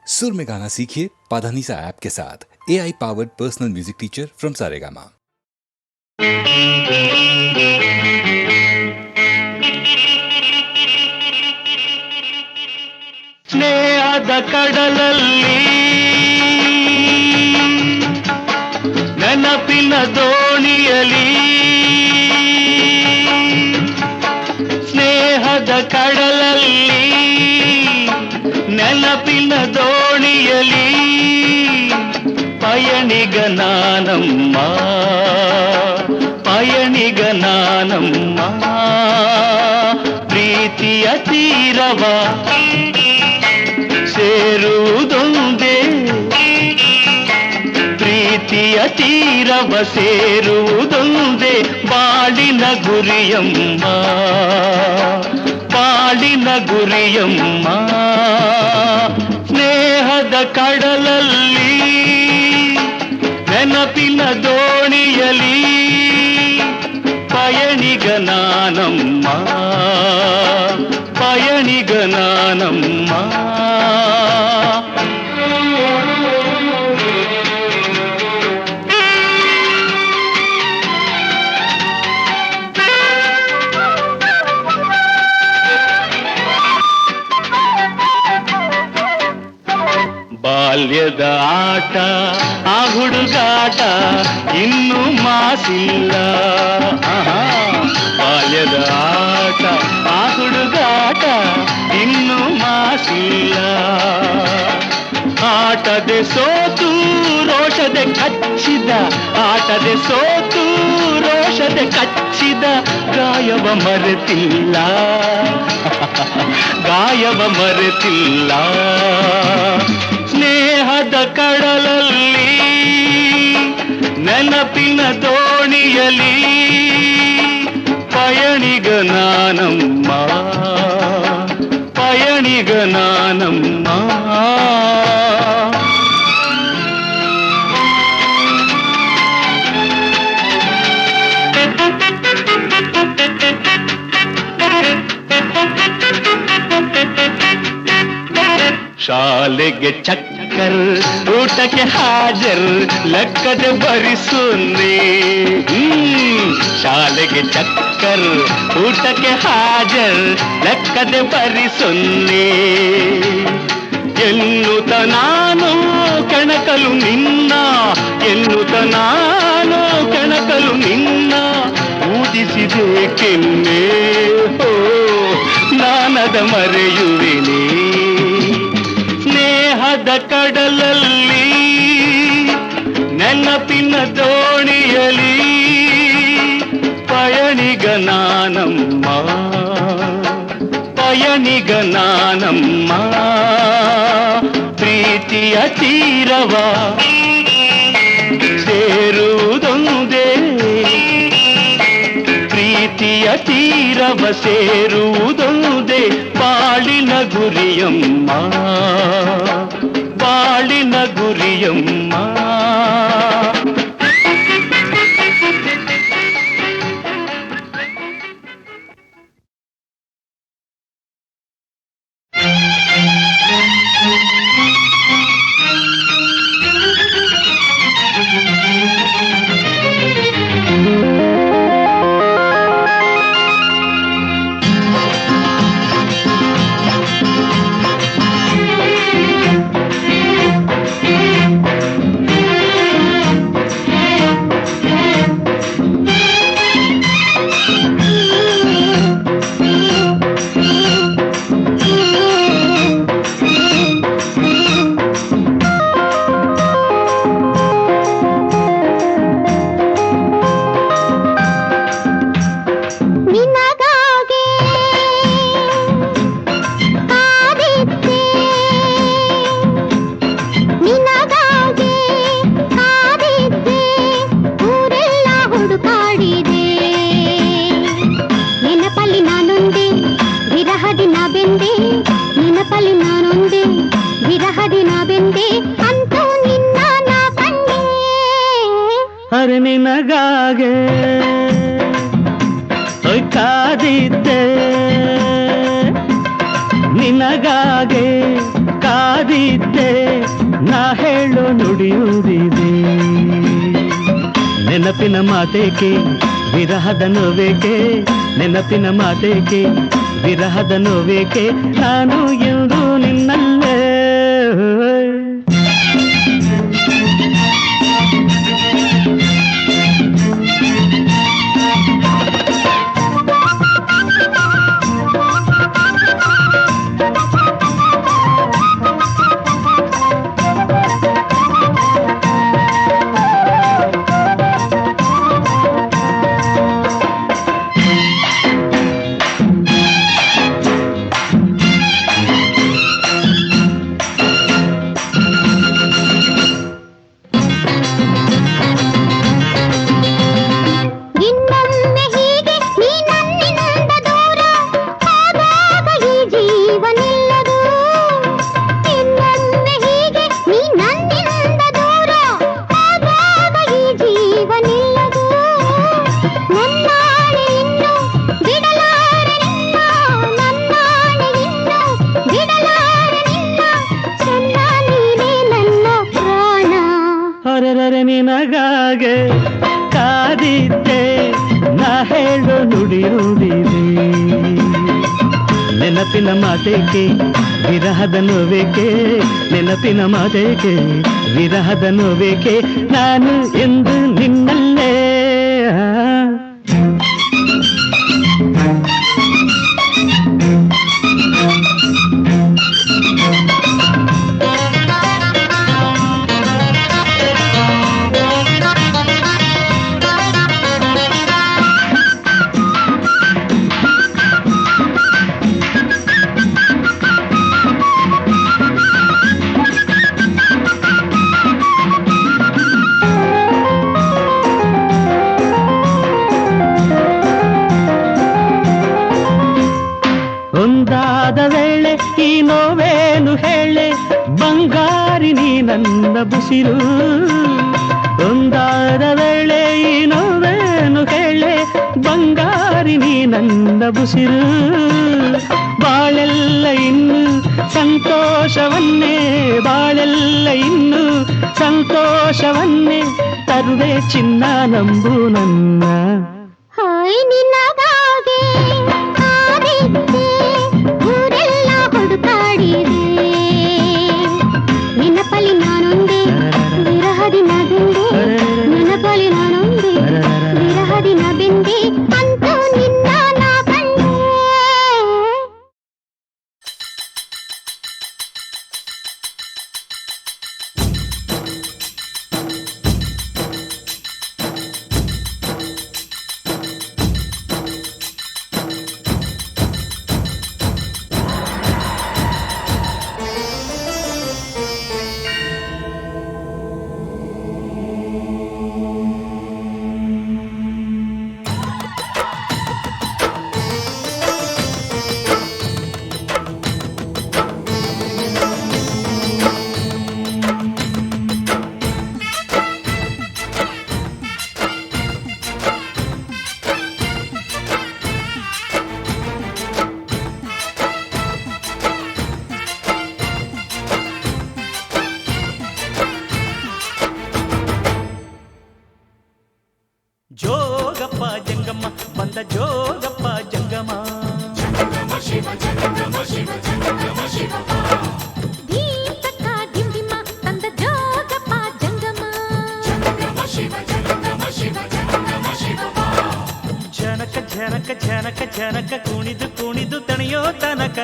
सुर में गाना सीखिए पाधानीसा ऐप के साथ। AI powered personal music teacher from Saregama. ಸ್ನೇಹದ ಕಡಲಲ್ಲಿ ನೆನಪಿನ ದೋಣಿಯಲಿ, ಸ್ನೇಹದ ಕಡಲಲ್ಲಿ ನೆನಪಿನ ದೋಣಿಯಲಿ ಪಯಣಿಗ ನಾನಮ್ಮ, ಪಯಣಿಗ ನಾನಮ್ಮ. ಪ್ರೀತಿಯ ತೀರವ ಸೇರುವುದೊಂದೇ, ಪ್ರೀತಿಯ ತೀರವ ಸೇರುವುದೊಂದೇ ಬಾಳಿನ ಗುರಿಯಮ್ಮ, ಬಾಳಿನ ಗುರಿಯಮ್ಮ. ಸ್ನೇಹದ ಕಡಲಲ್ಲಿ ನೆನಪಿನ ದೋಣಿಯಲಿ ಪಯಣಿಗ ನಾನಮ್ಮ, ಪಯಣಿಗ ನಾನಮ್ಮ. ಬಾಲ್ಯದ ಆಟ ಆ ಹುಡುಗಾಟ ಇನ್ನೂ ಮಾಸಿಲ್ಲ, ಬಾಲ್ಯದ ಆಟ ಆ ಹುಡುಗಾಟ ಇನ್ನೂ ಮಾಸಿಲ್ಲ. ಆಟದೆ ಸೋತು ರೋಷದೆ ಕಚ್ಚಿದ, ಆಟದೆ ಸೋತು ರೋಷದೆ ಕಚ್ಚಿದ ಗಾಯವ ಮರೆತಿಲ್ಲ, ಗಾಯವ ಮರೆತಿಲ್ಲ. ಸ್ನೇಹದ ಕಡಲಲ್ಲಿ ನೆನಪಿನ ದೋಣಿಯಲಿ ಪಯಣಿಗ ನಾನಮ್ಮ, ಪಯಣಿಗ ನಾನಮ್ಮ. ಶಾಲೆಗೆ ಚಕ್ಕರ್, ಊಟಕ್ಕೆ ಹಾಜರ್, ಲೆಕ್ಕದೆ ಬರಿಸುನ್ನಿ. ಶಾಲೆಗೆ ಚಕ್ಕರ್, ಊಟಕ್ಕೆ ಹಾಜರ್, ಲೆಕ್ಕದೆ ಬರಿಸುನ್ನಿ. ಎನ್ನುತ್ತ ನಾನು ಕೆಣಕಲು ನಿನ್ನ, ಎನ್ನುತ್ತ ನಾನು ಕೆಣಕಲು ನಿನ್ನ ಊದಿಸಿದೆ ಕೆನ್ನೆ, ಓ ನಾನದ ಮರೆಯುವೆನೇ. ಸ್ನೇಹದ ಕಡಲಲ್ಲಿ ನೆನಪಿನ ದೋಣಿಯಲಿ ಪಯಣಿಗ ನಾನಮ್ಮ, ಪಯಣಿಗ ನಾನಮ್ಮ. ಪ್ರೀತಿಯ ತೀರವ ಸೇರುವುದೊಂದೇ, ಪ್ರೀತಿಯ ತೀರವ ಸೇರುವುದೊಂದೇ ಬಾಳಿನ ಗುರಿಯಮ್ಮ, ಬಾಳಿನ ಗುರಿಯಮ್ಮ. ಅರೆ ನಿನಗಾಗೆ ಕಾದಿದ್ದೆ, ನಿನಗಾಗೆ ಕಾದಿದ್ದೆ. ಕಾದಿದ್ದೆ ನಾ ಹೇಳೋ ನುಡಿಯುವುದಿದೆ. ನೆನಪಿನ ಮಾತೇಕೆ ವಿರಹದ ನೋವೇಕೆ, ನೆನಪಿನ ಮಾತೇಕೆ ವಿರಹದ ನೋವೇಕೆ, ನಾನು ಎಂದು ನಿನ್ನಲ್ಲೇ. ನಿನಗಾಗೆ ಕಾದಿದ್ದೆ ನಾ ಹೇಳೋ ನುಡಿಯುವುದಿದೆ. ನೆನಪಿನ ಮಾತೇಕೆ ವಿರಹದ ನೋವೇಕೆ, ನೆನಪಿನ ಮಾತೇಕೆ ವಿರಹದ ನೋವೇಕೆ, ನಾನು ಎಂದು ನಿನ್ನಲ್ಲೇ. ಒಂದಾದ ವೇಳೆ ಈ ನೋವೇನು ಹೇಳೆ, ಬಂಗಾರಿ ನೀ ನನ್ನ ಬುಸಿರು. ಒಂದಾದ ವೇಳೆ ಈ ನೋವೇನು ಹೇಳೆ, ಬಂಗಾರಿ ನೀ ನನ್ನ ಬುಸಿರು. ಬಾಳೆಲ್ಲ ಇನ್ನು ಸಂತೋಷವನ್ನೇ, ಬಾಳೆಲ್ಲ ಇನ್ನು ಸಂತೋಷವನ್ನೇ ತರುವೆ ಚಿನ್ನ, ನಂಬು ನನ್ನ. ಹಾಯ್ ನಿನಗಾಗೆ ಕಾದಿದ್ದೆ ಊರೆಲ್ಲ ಹುಡುಕಾಡಿದೆ, ನೆನಪಲಿ ನಾನೊಂದೇ ವಿರಹದಿ ನಬಿಂದೆ, ನೆನಪಲಿ ನಾನೊಂದೇ ವಿರಹದಿ ನಬಿಂದೆ, ಅಂತೂ ನಿನ್ನ ನಾ ಕಂಡೆ. ಜೋಗಪ್ಪ ಜಂಗಮ್ಮ ಬಂದ, ಜೋಗಪ್ಪ ಜಂಗಮ, ಜಂಗಮ ಶಿವ ಜಂಗಮ ಶಿವ ಜಂಗಮ ಶಿವ. ದೀಪಕ್ಕ ದಿಂಡಿಮ ತಂದ ಜೋಗಪ್ಪ ಜಂಗಮ, ಜಂಗಮ ಶಿವ ಜಂಗಮ ಶಿವ ಜಂಗಮ ಶಿವ. ಜನಕ ಜನಕ ಜನಕ ಜನಕ ಕುಣಿದು ಕುಣಿದು ತಣಿಯೋ ತನಕ,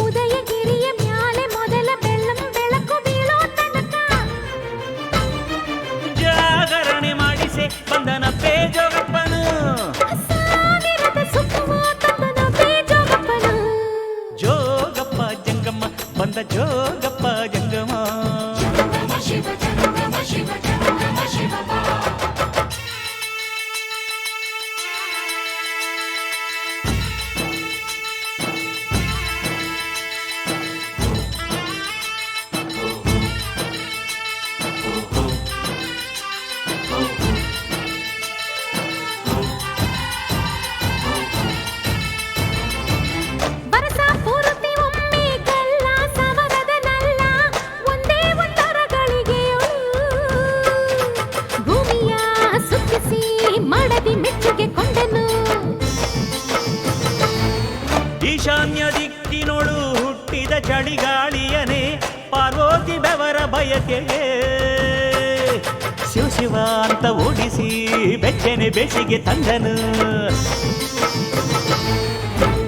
ಉದಯಗಿರಿಯ ಮ್ಯಾಲೆ ಮೊದಲ ಬೆಳ್ಳಂ ಬೆಳಕು ಬೀಳೋ ತನಕ, ಜಾಗರಣೆ ಮಾಡಿಸೆ ಬಂದನ ಪೇ ಜೋಗಪ್ಪನು, ಸಾವಿರದ ಸುತ್ತುವ ತಂದನ ಪೇ ಜೋಗಪ್ಪನು. ಜೋಗಪ್ಪ ಜಂಗಮ ಬಂದ, ಜೋಗಪ್ಪ ಜಂಗಮ, ಜಂಗಮ ಶಿವ ಜಂಗಮ ಶಿವ ಜಂಗಮ ಶಿವ. ಬರಸ ಪೂರ್ತಿ ಒಮ್ಮೆ ಗಲ್ಲ ಚಳಿಗಾಳಿಯನೇ ಪಾರ್ವತಿ ಬೆವರ ಬಯಕೆಗೆ ಶಿವ ಶಿವ ಅಂತ ಓಡಿಸಿ ಬೆಚ್ಚನೆ ಬೇಸಿಗೆ ತಂದನು.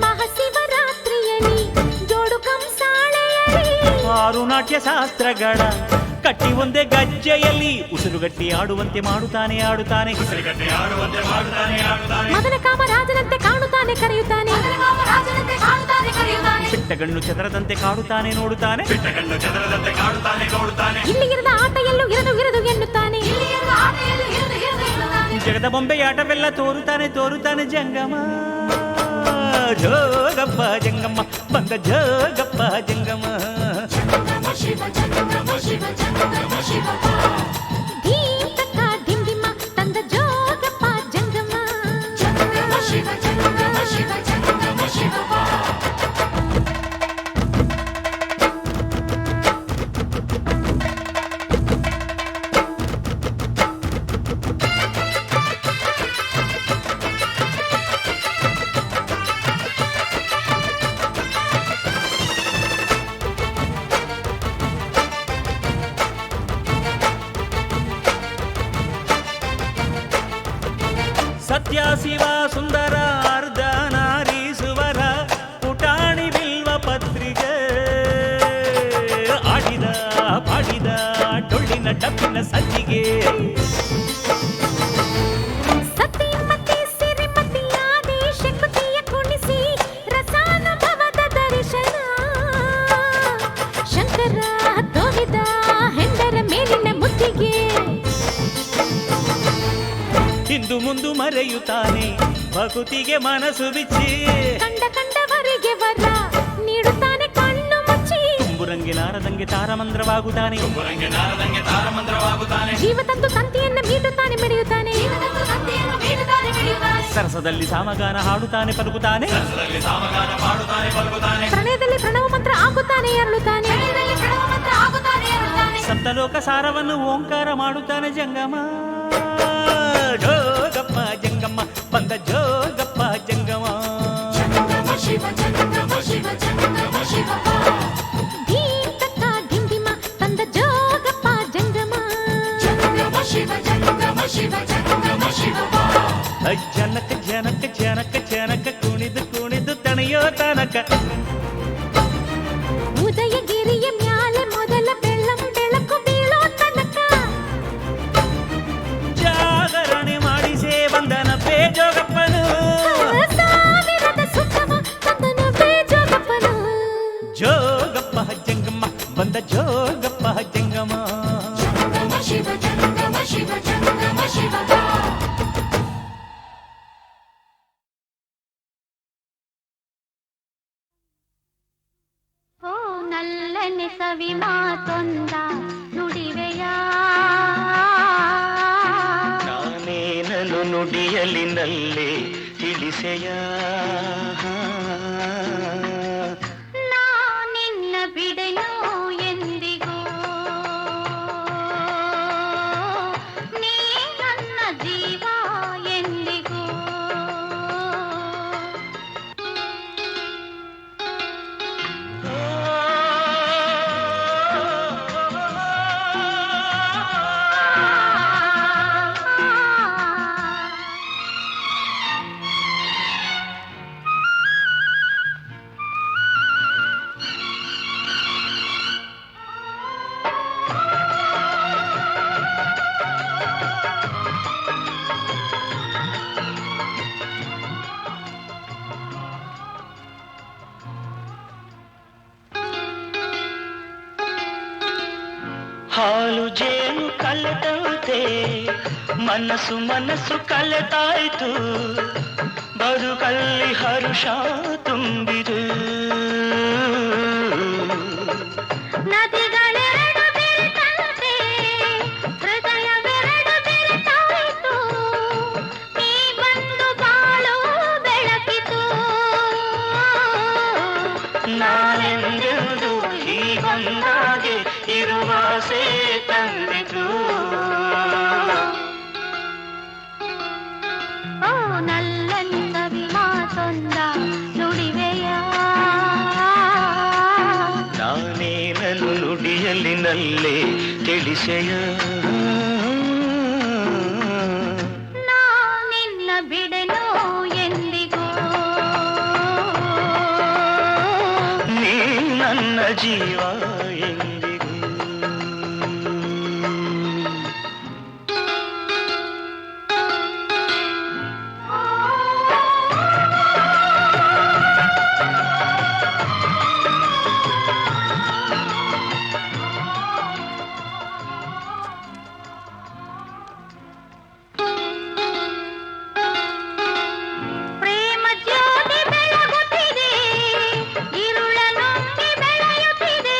ಮಹಾಶಿವರಾತ್ರಿಯಲ್ಲಿ ಜೋಡು ಕಂಸಾಳೆಯಲಿ 6 ನಾಟ್ಯ ಶಾಸ್ತ್ರಗಳ ಕಟ್ಟಿ ಒಂದೇ ಗಜ್ಜೆಯಲ್ಲಿ ಉಸಿರುಗಟ್ಟಿ ಆಡುವಂತೆ ಮಾಡುತ್ತಾನೆ ಆಡುತ್ತಾನೆ. ಮದನ ಕಾಮರಾಜನಂತೆ ಕಾಣುತ್ತಾನೆ ಕರೆಯುತ್ತಾನೆ. ಚಿಟ್ಟಗಣ್ಣು ಚದರದಂತೆ ಕಾಡುತ್ತಾನೆ ನೋಡುತ್ತಾನೆ. ಇಲ್ಲಿ ಇರದ ಆಟ ಎಲ್ಲೂ ಇರದು ಎನ್ನುತ್ತಾನೆ. ಜಗದ ಬೊಂಬೆಯಾಟವೆಲ್ಲ ತೋರುತ್ತಾನೆ ತೋರುತ್ತಾನೆ ಜಂಗಮ. ಜೋಗಪ್ಪ ಜಂಗಮ್ಮ ಬಂದ ಜೋಗಪ್ಪ ಜಂಗಮ. ಧೀತಕ್ಕ ಡಿಂಡಿಮ ತಂದ ಜೋಗಪ್ಪ ಜಂಗಮ. ಸತ್ಯ ಶಿವ ಸುಂದರ ಅರ್ಧ ನಾರೀಸುವರ ಪುಟಾಣಿ ಬಿಲ್ವ ಪತ್ರಿಕೆ ಆಡಿದ ಪಾಡಿದ ಡೊಳ್ಳಿನ ಡಬ್ಬಿನ ಸಜ್ಜಿಗೆ. ಸತಿಮತಿ ಸಿರಿಮತಿ ಆದಿ ಶಕುತಿಯ ಕುಣಿಸಿ ರಸಾನುಭವದ ದರ್ಶನ. ಶಂಕರ ತೋರಿದ ಹೆಂಡರ ಮೇಲಿನ ಮುತ್ತಿಗೆ. ಹಿಂದು ಮುಂದು ಮರೆಯುತ್ತಾನೆ ಭಕುತಿಗೆ ಮನಸ್ಸು ಬಿಚ್ಚಿ. ಕಂಡವರಿಗೆ ವರ ನೀಡುತ್ತಾನೆ ಕಣ್ಣು ಮುಚ್ಚಿ. ತುಂಬುರಂಗಿಲಾರದಂಗೆ ತಾರಮಂದ್ರವಾಗುತ್ತಾನೆ. ಜೀವ ತಂದು ತಂತಿಯನ್ನು ಮೀಟುತ್ತಾನೆ ಮಿಡಿಯುತ್ತಾನೆ. ಸರಸದಲ್ಲಿ ಸಾಮಗಾನ ಹಾಡುತ್ತಾನೆ ಪಲುಕುತ್ತಾನೆ. ಪ್ರಣಯದಲ್ಲಿ ಪ್ರಣವ ಮಂತ್ರ ಆಗುತ್ತಾನೆ ಅರಳುತ್ತಾನೆ. ಸಪ್ತಲೋಕ ಸಾರವನ್ನು ಓಂಕಾರ ಮಾಡುತ್ತಾನೆ ಜಂಗಮ. ಜೋಗಪ್ಪ ಜಂಗಮ್ಮ ಬಂದ ಜೋಗಪ್ಪ ಜಂಗಮ. ಧೀತಕ್ಕ ಡಿಂಡಿಮ ತಂದ ಜೋಗಪ್ಪ ಜಂಗಮ. ಜನಕ ಜನಕ ಜನಕ ಜನಕ ಕುಣಿದು ಕುಣಿದು ತಣಿಯೋ ತನಕ. ಉದಯಗಿರಿಯ ಮ್ಯಾಲೆ ಮೊದಲ ಬೆಳ್ಳಂ ಬೆಳಕು ಬೀಳೋ ತನಕ. ಜಾಗರಣೆ ಮಾಡಿಸೇ ಬಂದನ ಬೇಜೋಗಪ್ಪನು. ಸಾವಿರದ ಸುತ್ತಮ ತಂದನ ಬೇಜೋಗಪ್ಪನು. ಜೋಗಪ್ಪ ಜಂಗಮ್ಮ ಬಂದ ಜೋಗಪ್ಪ ಜಂಗಮ. ಓ ನಲ್ಲನೆ ಸವಿ ಮಾತೊಂದ ನುಡಿವೆಯ. ನಾನೇನನು ನುಡಿಯಲಿನಲ್ಲೇ ತಿಳಿಸೆಯ. ನಾ ನಿನ್ನ ಬಿಡೆನು ಎಂದಿಗೂ. ನೀ ನನ್ನ ಜೀವ ಎಂದಿಗೂ. ಹಾಲು ಜೇನು ಕಲೆದಂತೆ ಮನಸ್ಸು ಮನಸ್ಸು ಕಲೆತಾಯ್ತು. ಬದುಕಲ್ಲಿ ಹರುಷ ತುಂಬಿದು. ನದಿಗಳೆರಡು ಬೆರೆತಂತೆ ಹೃದಯವೆರಡು ಬೆರೆತಾಯಿತು. ನೀ ಬಂದು ಬಾಳು ಬೆಳಕಿತು. ನಾನೆಂದೆಂದು ಹೀಗೊಂದಾಗೆ ಇರುವಾಸೆ ತಂದಿತು. ಓ ನಲ್ಲನೆ ಸವಿ ಮಾತೊಂದ ನುಡಿವೆಯ. ಬಿಸಿಲಿನಲ್ಲಿ ತಿಳಿಸೆಯ ನಾ ನಿನ್ನ ಬಿಡೆನೋ ಎಂದಿಗೂ ನೀ ನನ್ನ ಜೀವ ಎಂದಿಗೂ ಪ್ರೇಮ ಜ್ಯೋತಿ ಬೆಳಗುತ್ತಿದೆ ಇರುಳ ನುಂಗಿ ಬೆಳೆಯುತ್ತಿದೆ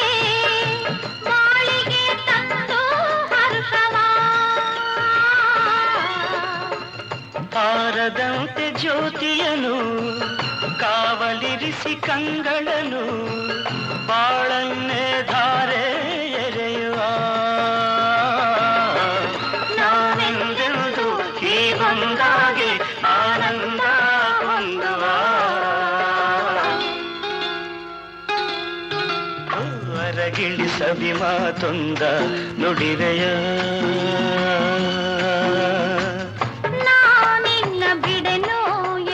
ಬಾಳಿಗೆ ತಂದು ಹರ್ಷವ ಆರದಂತೆ ಜ್ಯೋತಿಯನು ಕಾವಲಿರಿಸಿ ಕಂಗಳನು ಬಾಳನ್ನೇ ಧಾರೆ ಎರೆಯುವ ನಾವೆಂದೆಂದು ಹೀಗೊಂದಾಗಿ ಆನಂದ ಹೊಂದುವ ಹೊರಗಿಳಿಸವಿ ಮಾತೊಂದ ನುಡಿರೆಯ ನಾ ನಿನ್ನ ಬಿಡೆನೋ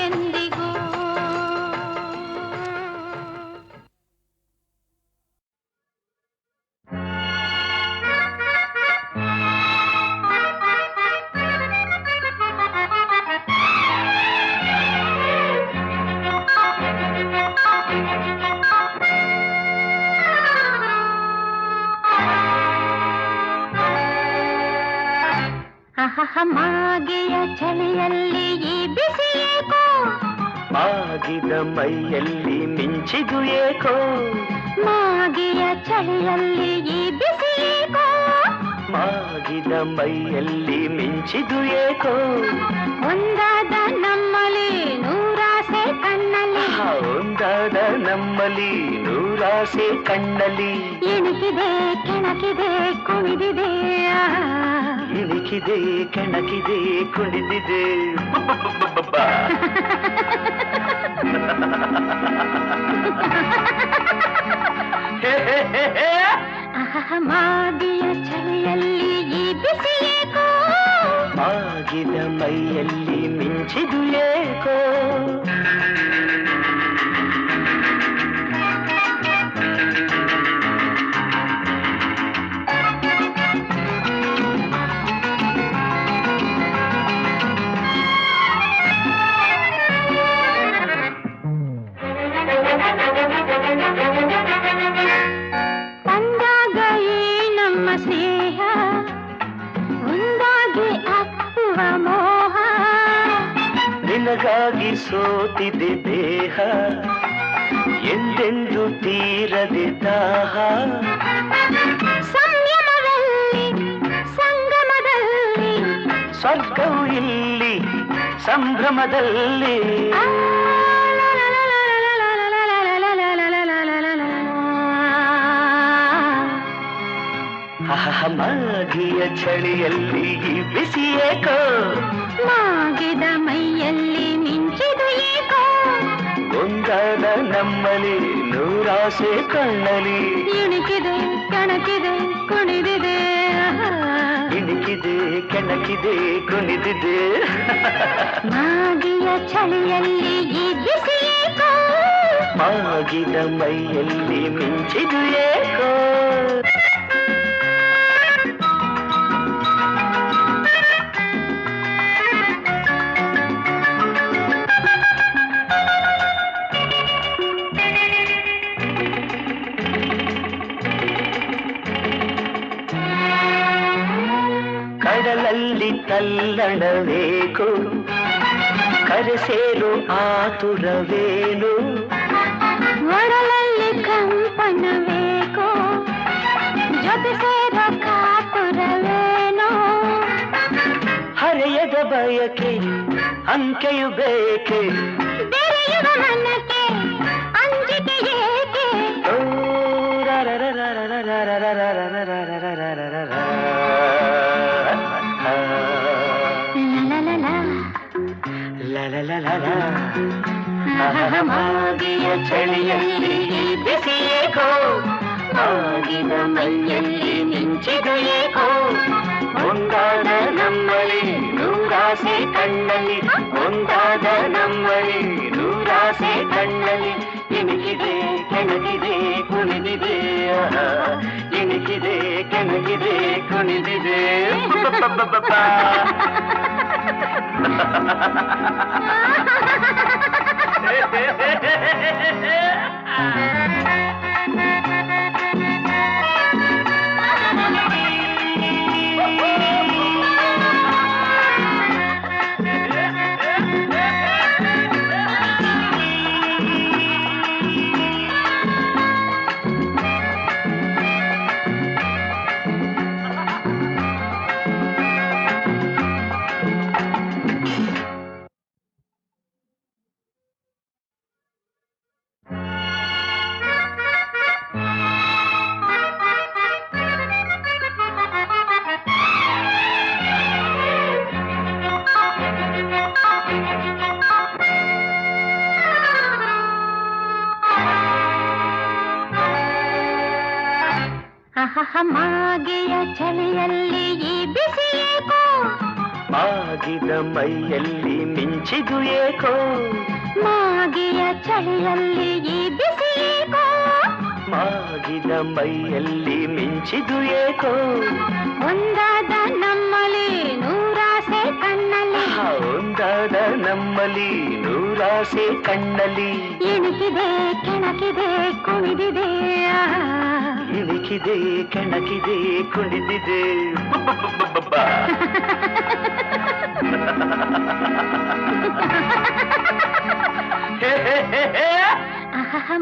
ಎಂದಿಗೂ ಮಾಗೆಯ ಚಳಿಯಲ್ಲಿ ಈ ಬಿಸಿ ಏಕೋ ಆಗಿದ ಮೈಯಲ್ಲಿ ಮಿಂಚಿದು ಏಕೋ ಮಾಗೆಯ ಚಳಿಯಲ್ಲಿ ಈ ಬಿಸಿ ಏಕೋ ಮಾಗಿದ ಮೈಯಲ್ಲಿ ಮಿಂಚಿದು ಏಕೋ ಒಂದಾದ ನಮ್ಮಲ್ಲಿ ನೂರಾಸೆ ಕಣ್ಣಲ್ಲಿ ಒಂದಾದ ನಮ್ಮಲ್ಲಿ ನೂರಾಸೆ ಕಣ್ಣಲ್ಲಿ ಇಣುಕಿದೆ ಕೆಣಕಿದೆ ಕುಣಿದಿದೆ ಇಣಿಕಿದೆ ಕೆಣಕಿದೆ ಕುಣಿದಿದೆ ಮಾಗಿಯ ಚಳಿಯಲ್ಲಿ ಈ ಬಿಸಿ ಏಕೋ ಆಗಿದ ಮೈಯಲ್ಲಿ ಮಿಂಚಿದು ಏಕೋ ಅಂದಾಗ ಈ ನಮ್ಮ ಸ್ನೇಹ ಒಂದಾಗಿ ಅಪ್ಪುವ ಮೋಹ ನಿನಗಾಗಿ ಸೋತಿದೆ ದೇಹ ಎಂದೆಂದು ತೀರದೆ ದಾಹ ಸಂಯಮದಲ್ಲಿ ಸಂಗಮದಲ್ಲಿ ಸ್ವರ್ಗವು ಇಲ್ಲಿ ಸಂಭ್ರಮದಲ್ಲಿ ಮಾಗಿಯ ಚಳಿಯಲ್ಲಿ ಬಿಸಿ ಏಕೋ ಮಾಗಿದ ಮೈಯಲ್ಲಿ ಮಿಂಚಿದು ಏಕೋ ಒಂದಾದ ನಮ್ಮಲ್ಲಿ ನೂರಾಸೆ ಕಣ್ಣಲಿ ಇಣುಕಿದೆ ಕೆಣಕಿದೆ ಕುಣಿದಿದೆ ಇಣಿಕಿದೆ ಕೆಣಕಿದೆ ಕುಣಿದಿದೆ ಮಾಗಿಯ ಚಳಿಯಲ್ಲಿ ಈ ಬಿಸಿ ಏಕೋ ಮಾಗಿದ ಮೈಯಲ್ಲಿ ಮಿಂಚಿದು ಏಕೋ ಕಡಲಲ್ಲಿ ತಲ್ಲಣವೇಕು ಕರೆಸೇರು ಆತುರವೇನು ಒಡಲಲ್ಲಿ ಕಂಪನವೇಕೋ ಜೊತೆ ಸೇರ ಕಾತುರವೇನೋ ಹರೆಯದ ಬಯಕೆ ಅಂಕೆಯು ಬೇಕೆ ಬೆರೆಯುವ ಮನಕ್ಕೆ ಅಂಜಿಕೆ ಏಕೆ ಓ ಮಾಗಿಯ ಚಳಿಯಲ್ಲಿ ಬಿಸಿ ಏಕೋ ಆಗಿದ ಮೈಯಲ್ಲಿ ಮಿಂಚಿದು ಏಕೋ ಒಂದಾದ ನಮ್ಮಲ್ಲಿ ನೂರಾಸೆ ಕಣ್ಣಲ್ಲಿ ಒಂದಾದ ನಮ್ಮಲ್ಲಿ ನೂರಾಸೆ ಕಣ್ಣಲ್ಲಿ ಇಣುಕಿದೆ ಕೆಣಕಿದೆ ಕುಣಿದಿದೆ ಇಣುಕಿದೆ ಕೆಣಕಿದೆ ಕುಣಿದಿದೆ ಮಾಗೆಯ ಚಳಿಯಲ್ಲಿ ಈ ಬಿಸಿ ಏಕೋ ಆಗಿದ ಮೈಯಲ್ಲಿ ಮಿಂಚಿದು ಏಕೋ ಮಾಗೆಯ ಚಳಿಯಲ್ಲಿ ಈ ಬಿಸಿ ಏಕೋ ಆಗಿದ ಮೈಯಲ್ಲಿ ಮಿಂಚಿದು ಏಕೋ ಒಂದಾದ ನಮ್ಮಲ್ಲಿ ನೂರಾಸೆ ಕಣ್ಣಲ್ಲಿ ಒಂದಾದ ನಮ್ಮಲ್ಲಿ ನೂರಾಸೆ ಕಣ್ಣಲ್ಲಿ ಇಣುಕಿದೆ ಕೆಣಕಿದೆ ಕುಣಿದಿದೆ ಇಣುಕಿದೆ ಕೆಣಕಿದೆ ಕುಣಿದಿದೆ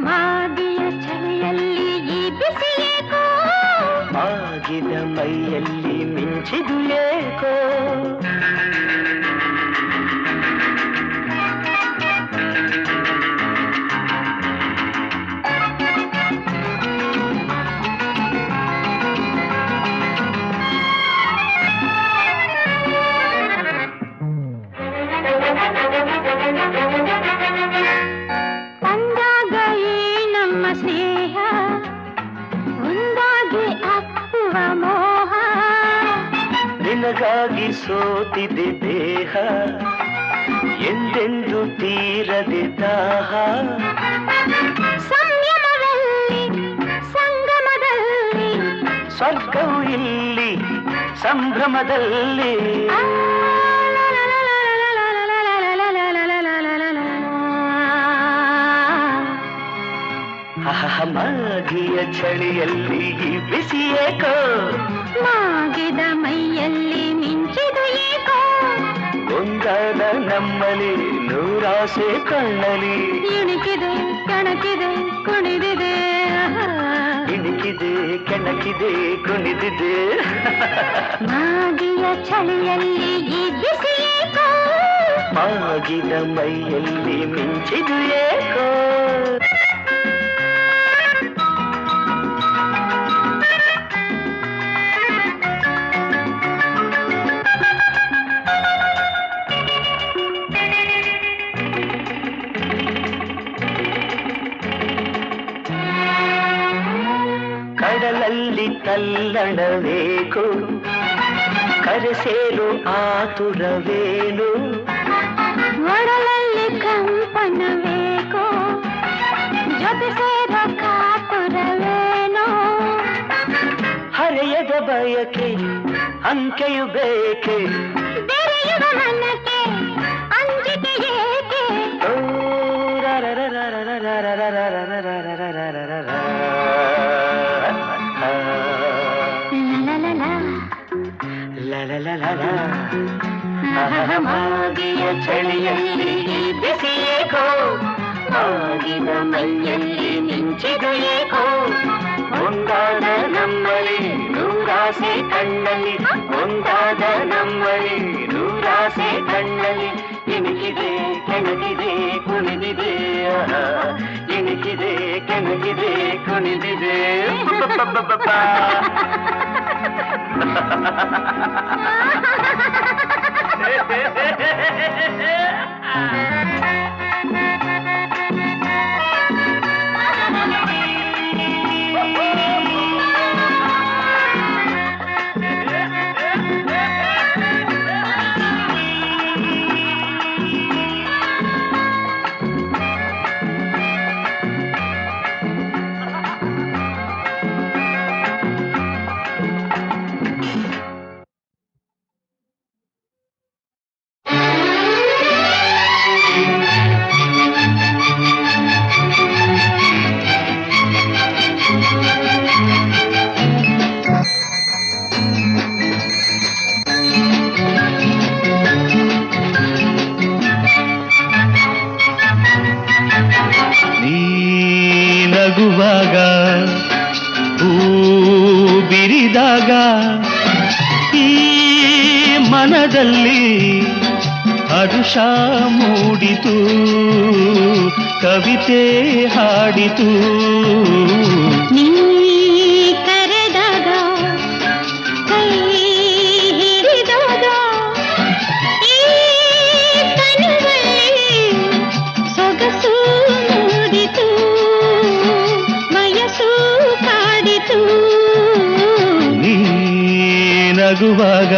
ಮಾಗಿಯ ಚಳಿಯಲ್ಲಿ ಈ ಬಿಸಿ ಏಕೋ ಆಗಿದ ಮೈಯಲ್ಲಿ ಮಿಂಚಿದು ಏಕೋ ನಿನಗಾಗಿ ಸೋತಿದೆ ದೇಹ ಎಂದೆಂದು ತೀರದೆ ದಾಹ ಸಂಯಮದಲ್ಲಿ ಸಂಗಮದಲ್ಲಿ ಸ್ವರ್ಗವು ಇಲ್ಲಿ ಸಂಭ್ರಮದಲ್ಲಿ ಮಾಗಿಯ ಚಳಿಯಲ್ಲಿ ಬಿಸಿ ಏಕೋ ಮಾಗಿದ ಮೈಯಲ್ಲಿ ಮಿಂಚಿದು ಏಕೋ ಒಂದಾದ ನಮ್ಮಲ್ಲಿ ನೂರಾಸೆ ಕಣ್ಣಲ್ಲಿ ಇಣುಕಿದೆ ಕೆಣಕಿದೆ ಕುಣಿದಿದೆ ಇಣುಕಿದೆ ಕೆಣಕಿದೆ ಕುಣಿದಿದೆ ಮಾಗಿಯ ಚಳಿಯಲ್ಲಿ ಈ ಬಿಸಿ ಏಕೋ ಮಾಗಿದ ಮೈಯಲ್ಲಿ ಮಿಂಚಿದು ಏಕೋ ಕಡಲಲ್ಲಿ ತಲ್ಲಣವೇಕು ಕರೆ ಸೇರು ಆತುರವೇನು ಒಡಲಲ್ಲಿ ಕಂಪನವೇಕೋ ಜೊತೆ ಸೇರ ಕಾತುರವೇನೋ ಹರೆಯದ ಬಯಕೆ ಅಂಕೆಯು ಬೇಕೆ ಬೆರೆಯುವ ಮನಕ್ಕೆ ಅಂಜಿಕೆ ಏಕೆ ಮಾಗಿಯ ಚಳಿಯಲ್ಲಿ ಬಿಸಿ ಏಕೋ ಆಗಿದ ಮೈಯಲ್ಲಿ ಮಿಂಚಿದು ಏಕೋ ಒಂದಾದ ನಮ್ಮಲ್ಲಿ ನೂರಾಸೆ ಕಣ್ಣಲ್ಲಿ ಒಂದಾದ ನಮ್ಮಲ್ಲಿ ನೂರಾಸೆ ಕಣ್ಣಲ್ಲಿ ಇಣುಕಿದೆ ಕೆಣಕಿದೆ ಕುಣಿದಿದೆ ಇಣುಕಿದೆ ಕೆಣಕಿದೆ ಕುಣಿದಿದೆ ಬಿರಿದಾಗ ಈ ಮನದಲ್ಲಿ ಹರುಷ ಮೂಡಿತು, ಕವಿತೆ ಹಾಡಿತು. ನೀ ಕರೆದಾಗ ಕೈ ಹಿಡಿದಾಗ ಈ ತನುವಲ್ಲಿ ಸೊಗಸು ಮೂಡಿತು, ವಯಸ್ಸು ಕಾಡಿತು. ನೀ ನಗುವಾಗ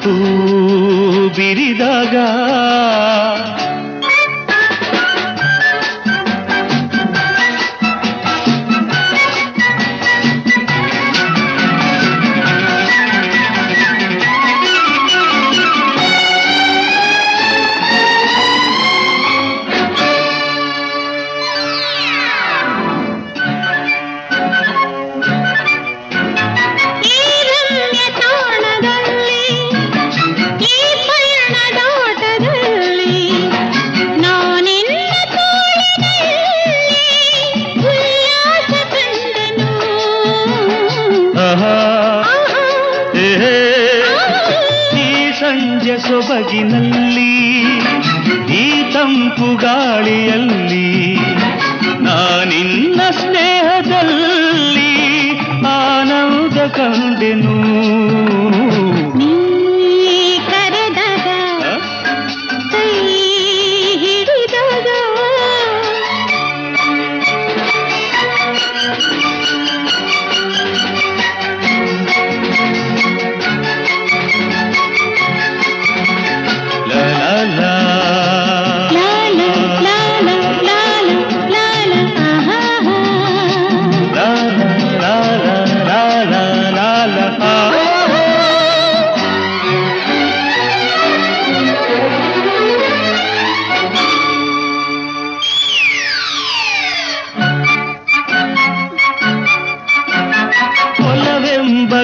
ಹೂ ಬಿರಿದಾಗ ಸೊಬಗಿನಲ್ಲಿ ಈ ತಂಪು ಗಾಳಿಯಲ್ಲಿ ನಾನಿನ್ನ ಸ್ನೇಹದಲ್ಲಿ ಆನಂದ ಕಂಡೆನು. ನೀ ಕರೆದಾಗ ಕೈ ಹಿಡಿದಾಗ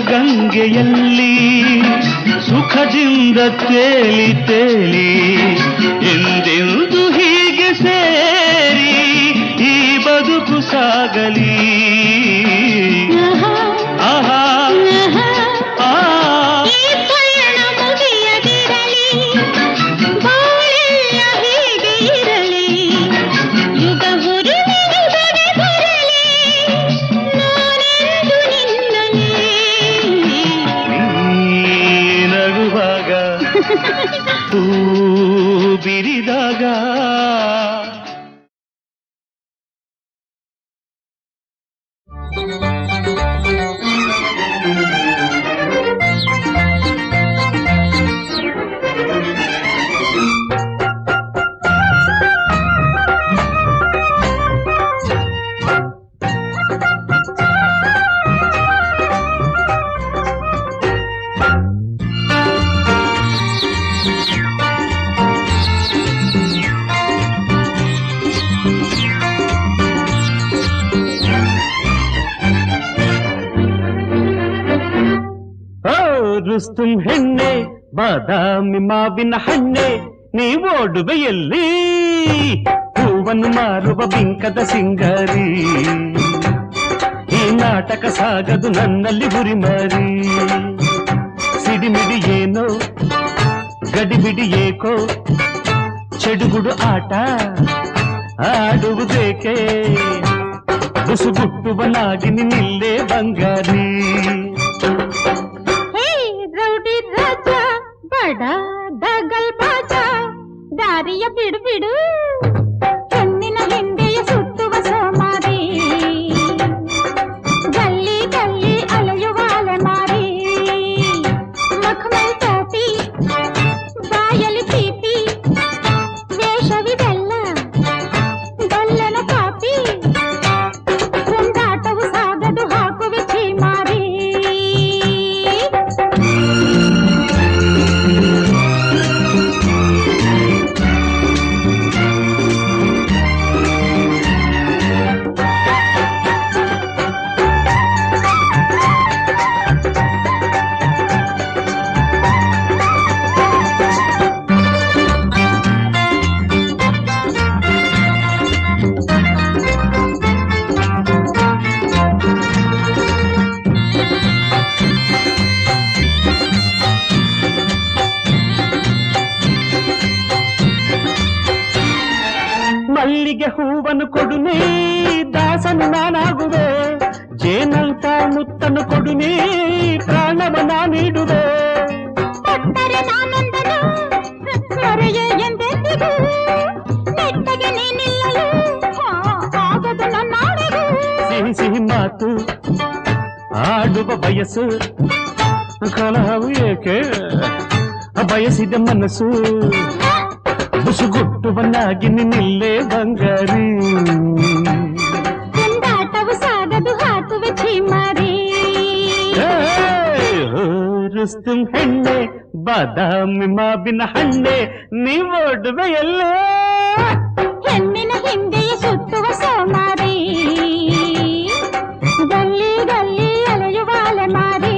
ಗಂಗೆಯಲ್ಲಿ ಸುಖದಿಂದ ತೇಲಿ ತೇಲಿ ಎಂದೆಂದು ಹೀಗೆ ಸೇರಿ ಈ ಬದುಕು ಸಾಗಲಿ. ಆಹಾ ಈ ಪಯಣ ಮುಗಿಯದಿರಲಿ, ಬಾಳೆಲ್ಲ ಹೀಗೆ ಇರಲಿ, ಯುಗ ಹುರುಳಿಗೆ ಬರಲಿ, ನಾನೆಂದು ನಿನ್ನಲಿ. ನಗುವಾಗ ಹೂ ಬಿರಿದಾಗ ರುಸ್ತುಂ ಹೆಣ್ಣೆ ಬಾದಾಮಿ ಮಾವಿನ ಹಣ್ಣೆ ನೀವೋಡುವೆಯಲ್ಲಿ ಹೂವನ್ನು ಮಾರುವ ಬಿಂಕದ ಸಿಂಗಾರಿ. ಈ ನಾಟಕ ಸಾಗದು ನನ್ನಲ್ಲಿ ಹುರಿಮಾರಿ. ಸಿಡಿಮಿಡಿ ಏನೋ ಗಡಿಬಿಡಿ ಏಕೋ ಚೆಡುಗುಡು ಆಟ ಆಡುವುದೇಕೆ ಬುಸುಗುಟ್ಟುವ ನಾಗಿನಿ ನಿಲ್ಲೇ ಬಂಗಾರಿ. ಬಡ ದಗಲ್ ಬಾಜ ದಾರಿಯ ಬಿಡು ಬಿಡು, ಹೆಣ್ಣಿನ ಹಿಂದೆಯ ಸುತ್ತುವ ಸೋಮಾರಿ, ಗಲ್ಲಿ ಗಲ್ಲಿ ಅಲೆಯುವ ಅಲೆಮಾರಿ. ಮಖಮಲ್ ಟೋಪಿ ಬಾಯಲಿ ಪೀಪಿ, ವೇಷವಿದೆಲ್ಲ ಗಲ್ಲನ ಕಾಪಿ, ಕುಂದಾಟವು ಸಾಗದು ಹಾಕುವೆ ಚೀಮಾರಿ. ನಿನಗೆ ಹೂವನ್ನು ಕೊಡು ನೀ ದಾಸನು ನಾನಾಗುವೆ ಜೇನಂತ ಮುತ್ತನ್ನು ಕೊಡು ನೀ ಪ್ರಾಣವನ್ನ ನೀಡುವೆ ಕೊಟ್ಟರೆ ನಾನೊಂದನು ಕರೆಯೇ ಎಂದೆಂದಿಗೂ ನೆಟ್ಟಗೆ ನೀನಿಲ್ಲಲು ಆಗದು ನನ್ನಾಡೆಗೂ ಸಿಹಿ ಸಿಹಿ ಮಾತು ಆಡುವ ಬಯಸು ಕಲಹವು ಏಕೆ ಬಯಸಿದ ಮನಸ್ಸು ಬುಸುಗುಟ್ಟುವನ್ನಾಗಿ ನಿನ್ನಿಲ್ಲೇ ಬಂಗಾರಿ ಎಂದಾಟವು ಸಾಗದು ಹಾಕುವೆ ಚೀಮಾರಿ ರುಸ್ತುಂ ಹೆಣ್ಣೆ ಬಾದಾಮಿ ಮಾವಿನ ಹಣ್ಣೆ ನೀವೋಡುವೆ ಎಲ್ಲೇ ಹೆಣ್ಣಿನ ಹಿಂದೆಯೇ ಸುತ್ತುವ ಸೋಮಾರಿ ಗಲ್ಲಿ ಗಲ್ಲಿ ಅಲೆಯುವ ಅಲೆಮಾರಿ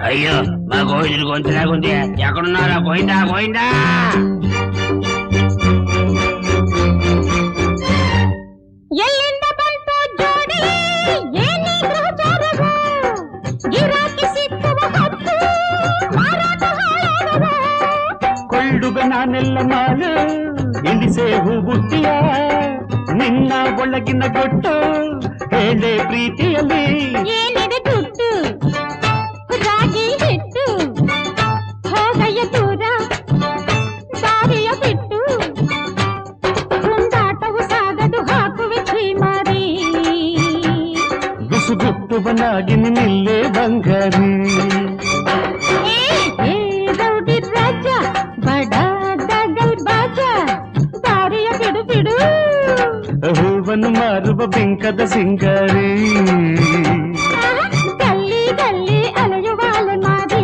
అయ్యో మా గోవిందుడు గొంతులాగుంది ఎక్కడున్నారా గోవిందా గోవిందా ಎಲ್ಲಿಂದ ಬಂತು ಜೋಡಿ ಏನಿ ಗ್ರಹಚಾರವು ಗಿರಾಕಿ ಸಿಕ್ಕುವ ಹತ್ತು ಮಾರಾಟ ಹಾಳಾಗವು ಕೊಳ್ಳುಗ ನಾನೆಲ್ಲ ಮಾಲು ಇಂಡಿಸೆ ಹೂಗುಟ್ಟಿಯ ನಿನ್ನ ಒಳಗಿನ ಗೊಟ್ಟು ಹೇಳೆ ಪ್ರೀತಿಯಲ್ಲಿ ಏನಿದೆ ದುಡ್ಡು ರಾಗಿ ಹಿಟ್ಟು ಹೋಗಯ್ಯ ದೂರ ದಾರಿಯ ಬಿಟ್ಟು ಕುಂದಾಟವು ಸಾಗದು ಹಾಕುವೆ ಚೀಮಾರಿ ಬಿಸುಗುಟ್ಟುವನಾಗಿ ನಿನ್ನಿಲ್ಲೇ ಬಂಗಾರಿ ಏ ರೌಡಿ ರಾಜ ಬಡ ದಗಲ್ ಬಾಜ ದಾರಿಯ ಬಿಡು ಬಿಡು ಹೂವನ್ನು ಮಾರುವ ಬಿಂಕದ ಸಿಂಗಾರಿ ಗಲ್ಲಿ ಗಲ್ಲಿ ಅಲೆಯುವ ಅಲೆಮಾರಿ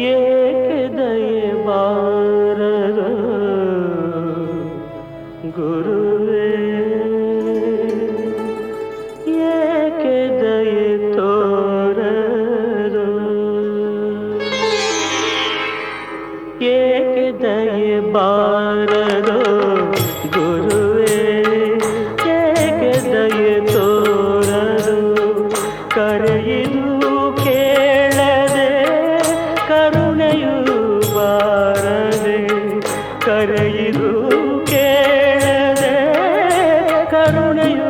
ಏಕೆ ದಯೆ ಬಾರದು ಗುರುವೇ ಏಕೆ ದಯೆ ತೋರದು ಏಕೆ ದಯೆ ಬಾರದು ಗುರುವೇ ಏಕೆ ದಯೆ ತೋರದು ಕರೆಯಿದು ಕೇಳದೆ ಕರುಣೆಯು ಬಾರದೆ ಕರೆಯಿದು ಕೇಳದೆ ಕರುಣೆಯು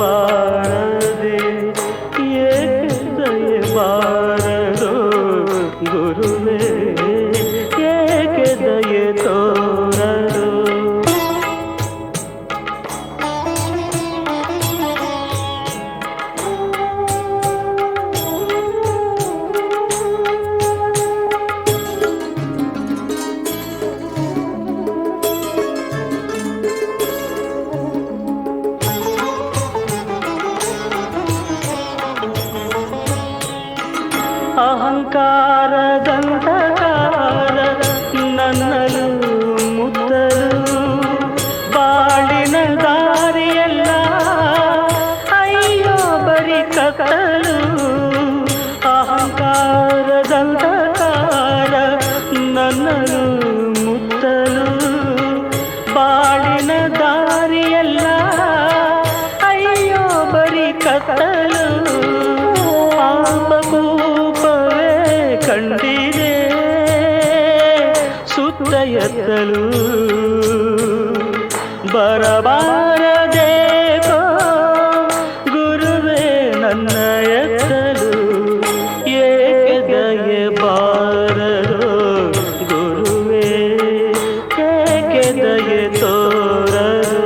ಬಾರದೆ ಏಕೆ ದಯೆ ಬಾರದು ಗುರುವೇ ಏಕೆ ದಯೆ ತೋರದು ಅಹಂಕಾರದಂಧಕಾರ ನನ್ನಲು ಮುತ್ತಲು ಬಾಳಿನ ದಾರಿಯೆಲ್ಲ ಅಯ್ಯೋ ಬರಿ ಕತ್ತಲು ಅಹಂಕಾರದಂಧಕಾರ ನನ್ನಲು ಮುತ್ತಲು ಬಾಳಿನ ದಾರಿಯೆಲ್ಲ ಅಯ್ಯೋ ಬರಿ ಕತ್ತಲು ಪಾಪಕೂಪವೇ ಕಂಡಿದೆ ಸುತ್ತ ಎತ್ತಲು ಬರಬಾರದೇಕೋ ಗುರುವೇ ನನ್ನ ಎತ್ತಲು ಏಕೆ ದಯೆ ಬಾರದು ಗುರುವೇ ಏಕೆ ದಯೆ ತೋರದು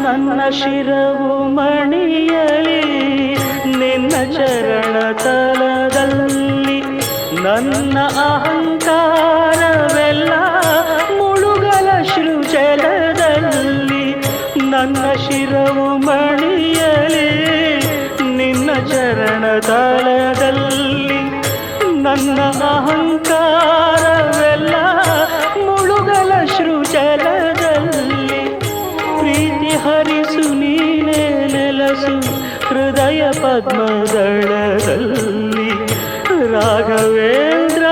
ನನ್ನ ಶಿರವು ಮಣಿಯಲಿ ನಿನ್ನ ಚರಣ ತಲದಲ್ಲಿ ನನ್ನ ಅಹಂಕಾರವೆಲ್ಲ ಮುಳುಗಲ ಸೃಜಲದಲ್ಲಿ ನನ್ನ ಶಿರವು ಮಣಿಯಲಿ ನಿನ್ನ ಚರಣ ತಲದಲ್ಲಿ ನನ್ನ ಅಹಂಕಾರವೆಲ್ಲ ಮುಳುಗಲ ಸೃಜಲದಲ್ಲಿ ಪ್ರೀತಿ ಹರಿಸು ನೀನೇ ನೆಲಸು ಹೃದಯ ಪದ್ಮದಳದಲ್ಲಿ ರಾಘವೇಂದ್ರ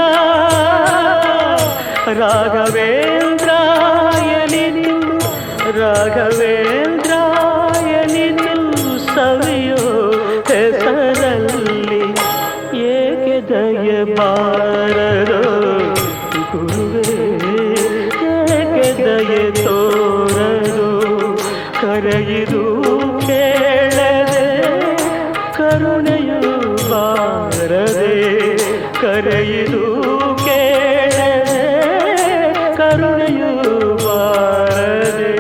ರಾಘವೇಂದ್ರಾಯನಿದು ರಾಘವೇಂದ್ರಾಯನಿದು ಸವಿಯೋ ಹೆಸರಲ್ಲಿ ಏಕೆ ದಯೆ ಬಾರದೋ ಗುರುವೇ ಏಕೆ ದಯೆ ತೋರದು ಕರೆಯಿದು ಕೇಳದೆ ಕರುಣೆಯು ಬಾರದೆ ಕರೆಯಿದು ಕೇಳದೆ ಕರುಣೆಯು ಬಾರದೆ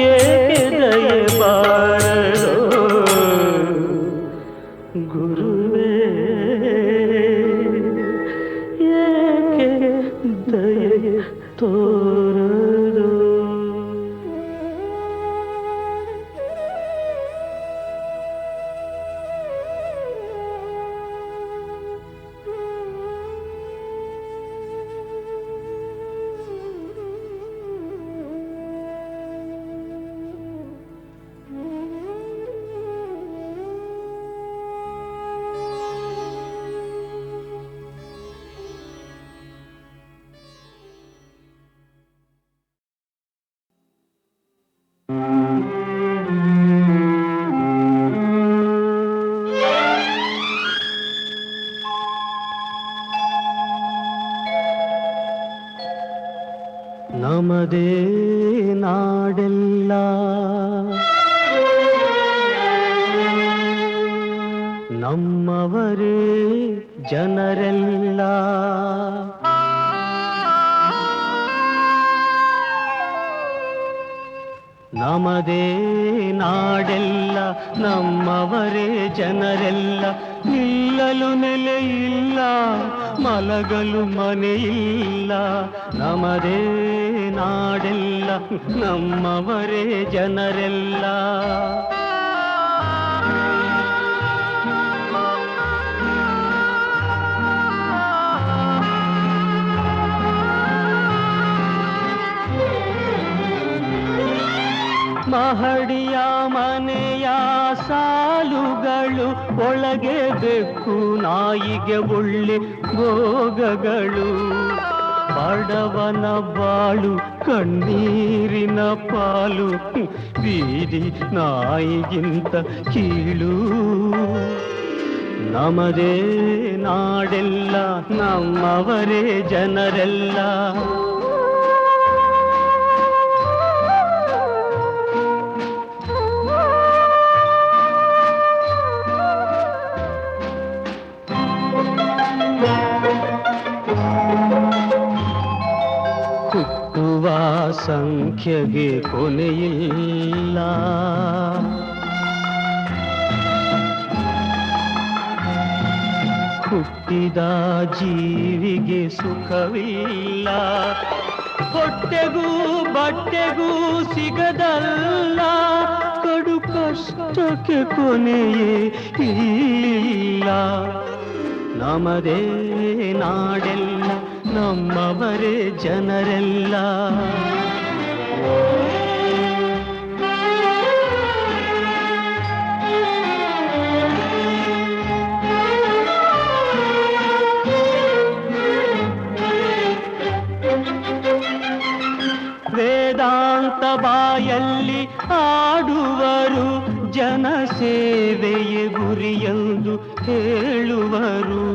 ಏಕೆ ದಯೆ ಬಾರದೋ ಗುರುವೇ ಏಕೆ ದಯೆ ತೋರದು ನಮದೇ ನಾಡೆಲ್ಲ ನಮ್ಮವರೇ ಜನರೆಲ್ಲ ನಮದೇ ನಾಡೆಲ್ಲ ನಮ್ಮವರೇ ಜನರೆಲ್ಲ ನಿಲ್ಲಲು ನೆಲೆಯಿಲ್ಲ ಮಲಗಲು ಮನೆಯಿಲ್ಲ ನಮದೇ ನಾಡೆಲ್ಲ ನಮ್ಮವರೇ ಜನರೆಲ್ಲ ಮಹಡಿಯ ಮನೆಯ ಸಾಲುಗಳು ಒಳಗೆ ಬೆಕ್ಕು ನಾಯಿಗೆ ಒಳ್ಳೆ ಭೋಗಗಳು ಬಡವನ ಬಾಳು ಕಣ್ಣೀರಿನ ಪಾಲು ಬೀದಿ ನಾಯಿಗಿಂತ ಕೀಳು ನಮದೇ ನಾಡೆಲ್ಲ ನಮ್ಮವರೇ ಜನರೆಲ್ಲ ಹುಟ್ಟುವ ಸಂಖ್ಯೆಗೆ ಕೊನೆಯಿಲ್ಲ. ಹುಟ್ಟಿದ ಜೀವಿಗೆ ಸುಖವಿಲ್ಲ. ಹೊಟ್ಟೆಗೂ ಬಟ್ಟೆಗೂ ಸಿಗದಲ್ಲ, ಕಡು ಕಷ್ಟಕ್ಕೆ ಕೊನೆಯೇ ಇಲ್ಲ. ನಮದೇ ನಾಡೆಲ್ಲ, ನಮ್ಮವರೇ ಜನರೆಲ್ಲ. ವೇದಾಂತ ಬಾಯಲ್ಲಿ ಆಡುವರು, ಜನಸೇವೆಯೇ ಗುರಿಯೆಂದು ಹೇಳುವರು.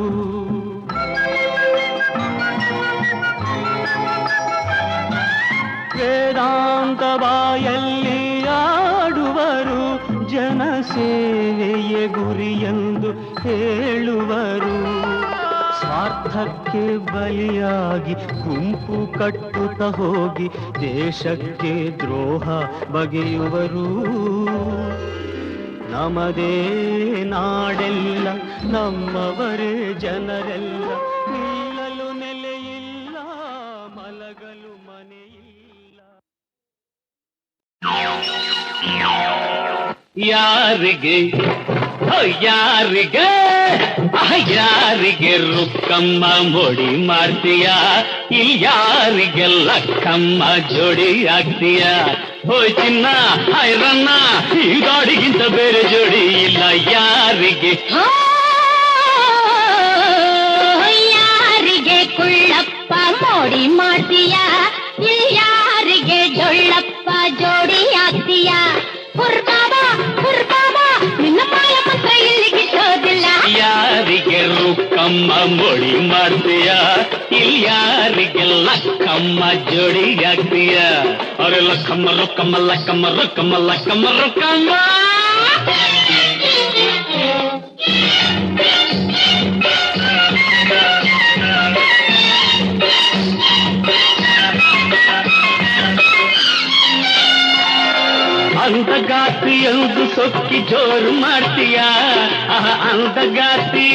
ವೇದಾಂತ ಬಾಯಲ್ಲಿ ಆಡುವರು, ಜನಸೇವೆಯೇ ಗುರಿಯೆಂದು ಹೇಳುವರು. ಸ್ವಾರ್ಥಕ್ಕೆ ಬಲಿಯಾಗಿ ಗುಂಪು ಕಟ್ಟುತ್ತ ಹೋಗಿ ದೇಶಕ್ಕೆ ದ್ರೋಹ ಬಗೆಯುವರು. ನಮದೇ ನಾಡೆಲ್ಲ, ನಮ್ಮವರೇ ಜನರೆಲ್ಲ. ನಿಲ್ಲಲು ನೆಲೆಯಿಲ್ಲ, ಮಲಗಲು ಮನೆಯಿಲ್ಲ. ಯಾರಿಗೆ ಯಾರಿಗೆ ಯಾರಿಗೆ ರುಕ್ಕಮ್ಮ ಮೊಡಿ ಮಾಡ್ತೀಯ, ಇಲ್ಲಿ ಯಾರಿಗೆ ಲಕ್ಕಮ್ಮ ಜೋಡಿ ಆಗ್ತೀಯ. ಹೋಯ್ ಚಿನ್ನ ಐರನ್ನ, ಈ ಗಾಡಿಗಿಂತ ಬೇರೆ ಜೋಡಿ ಇಲ್ಲ. ಯಾರಿಗೆ ಯಾರಿಗೆ ಕುಳ್ಳಪ್ಪ ಮೋಡಿ ಮಾಡ್ತೀಯ, ಇಲ್ಲಿ ಯಾರಿಗೆ ಡೊಳ್ಳಪ್ಪ ಜೋಡಿ ಆಗ್ತೀಯ. ಹುರ್ಬಾಬಾ ಹುರ್ಬಾಬಾ, ನಿನ್ನ ಮಾಯ ಮಂತ್ರ ಇಲ್ಲಿ ಗಿಟ್ಟೋದಿಲ್ಲ. ಯಾರಿಗೆ ರುಕ್ಕಮ್ಮ ಮೊಡಿ ಮಾಡ್ತೀಯ, ಇಲ್ಲಿ ಯಾರಿಗೆ ಲಕ್ಕಮ್ಮ ಜೋಡಿ ಆಗ್ತೀಯ. ಅವ್ರೆ ಲಕ್ಕಮ್ಮ ರೊಕ್ಕಮ್ಮ ಲಕ್ಕಮ್ಮ ರೊಕ್ಕಮ್ಮ ಲಕ್ಕಮ್ಮ ರೊಕ್ಕಮ್ಮ. ಅಂದಗಾತಿ ಎಂದು ಸೊಕ್ಕಿ ಜೋರು ಮಾಡ್ತೀಯ, ಅಂದಗಾತಿ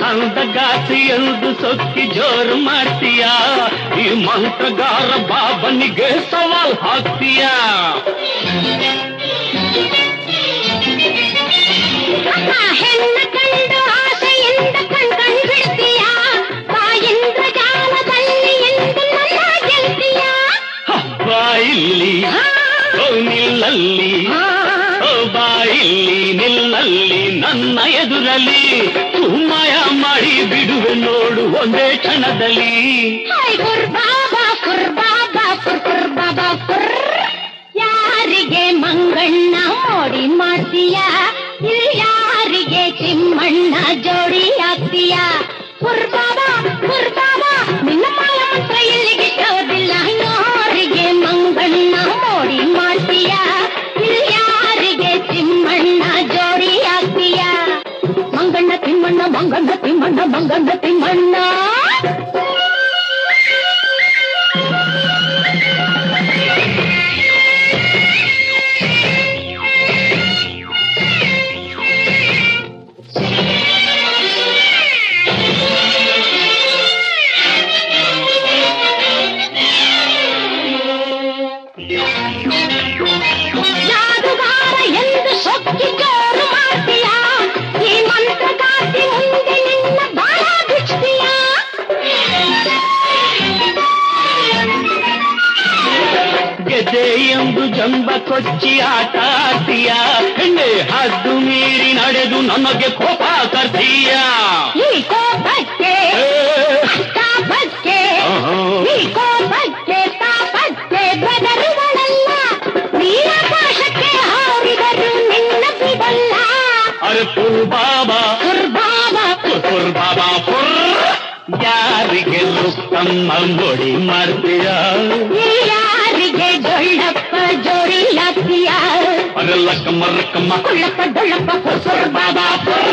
ಅಂದಗಾತಿ ಎಂದು ಸೊಕ್ಕಿ ಜೋರು ಮಾಡ್ತೀಯ. ಈ ಮಂತ್ರಗಾರ ಬಾಬನಿಗೆ ಸವಾಲ್ ಹಾಕ್ತೀಯ. ಹೆಣ್ಣ ಕಂಡು ಆಸೆಯಿಂದ ಕಣ್ಕಂಡು ಬಿಡ್ತೀಯ, ಬಾಯಿಂದ ಜಾಲದಲ್ಲಿ ಎಂದು ನನ್ನ ಗೆಲ್ತೀಯ. ಬಾಯಿಲ್ಲಿ ನಿಲ್ಲಲ್ಲಿ, ಬಾಯಿಲ್ಲಿ ನಿಲ್ಲಲ್ಲಿ, ನನ್ನ ಎದುರಲ್ಲಿ ಸುಮ್ಮಯ ಮಾಡಿ ಬಿಡುವೆ ನೋಡು ಒಂದೇ ಕ್ಷಣದಲ್ಲಿ. ಯಾರಿಗೆ ಮಂಗಣ್ಣ ಮೋಡಿ ಮಾಡ್ತೀಯ, ಇಲ್ಲಿ ಯಾರಿಗೆ ತಿಮ್ಮಣ್ಣ ಜೋಡಿ ಆಗ್ತೀಯ. ಹುರ್ಬಾಬಾ ಹುರ್ಬಾಬಾ, ನಿನ್ನ ಮಾಯ ಮಂತ್ರ ಇಲ್ಲಿ ಗಿಟ್ಟೋದಿಲ್ಲ. ಯಾರಿಗೆ ಮಂಗಣ್ಣ ಮೋಡಿ ಮಾಡ್ತೀಯ, ಇಲ್ಲಿ ಯಾರಿಗೆ ತಿಮ್ಮಣ್ಣ ಜೋಡಿ ಆಗ್ತೀಯ. ಮಂಗಣ್ಣ ತಿಮ್ಮಣ್ಣ ಮಂಗಣ್ಣ ತಿಮ್ಮಣ್ಣ ಮಂಗಣ್ಣ ತಿಮ್ಮಣ್ಣ. ಜಾದುಗಾರ ಎಂದು ಸೊಕ್ಕಿ ಜೋರು ಮಾಡ್ತೀಯ, ಈ ಮಂತ್ರಗಾತಿ ಮುಂದೆ ನಿನ್ನ ಬಾಳ ಬಿಚ್ತೀಯ. ಗೆದೆ ಎಂದು ಜಂಬ ಕೊಚ್ಚಿ ಆಟ ಆಡ್ತೀಯ, ಹೆಣ್ಣೆ ಹದ್ದು ಮೀರಿ ನಡೆದು ನಮಗೆ ಕೋಪ ತರ್ತೀಯ. ಈ ಕೋಪಕ್ಕೆ ತಾಪಕ್ಕೆ, ಈ ಕೋಪಕ್ಕೆ ತಾಪಕ್ಕೆ ಬೆದರುಗಳಲ್ಲ, ನೀರಾಕಾಶಕ್ಕೆ ಹಾರಿದರು ನಿನ್ನ ಬಿಡಲ್ಲ. ಅರೆ ಪುರ್ ಬಾಬಾ ಪುರ್ ಬಾಬಾ ಪುರ್ ಬಾಬಾ ಪುರ್. ಯಾರಿಗೆ ರುಕ್ಕಮ್ಮ ಮೊಡಿ ಮಾಡ್ತೀಯ, ಯಾರಿಗೆ ಡೊಳ್ಳಪ್ಪ ಜೋಡಿ ಆಗ್ತೀಯ. ಅರೆ ಲಕ್ಕಮ್ಮ ರಕ್ಕಮ್ಮ ಕುಳ್ಳಪ್ಪ ಡೊಳ್ಳಪ್ಪ ಪುರ್ ಬಾಬಾ ಪುರ್.